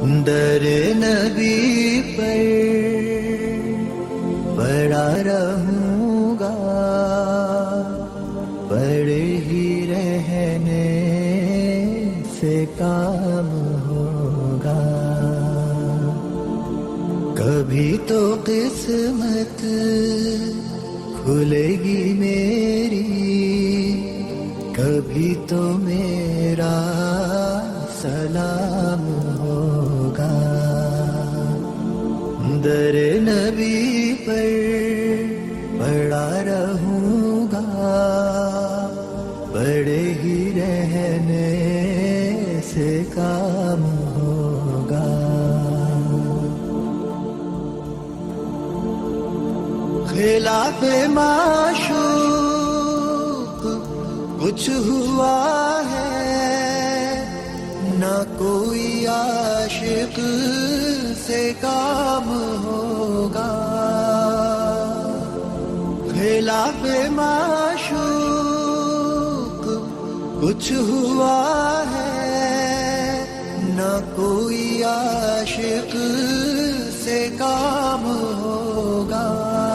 در نبی پر پڑا رہوں گا، پڑے ہی رہنے سے کام ہوگا. کبھی تو قسمت کھلے گی میری، کبھی تو میرا سلام ہوگا. در نبی پر پڑا رہوں گا، پڑے ہی رہنے سے کام ہوگا. خلاف معشوق کچھ ہوا ہے، نہ کوئی عاشق سے کام ہوگا. خلاف معشوق کچھ ہوا ہے، نہ کوئی عاشق سے کام ہوگا.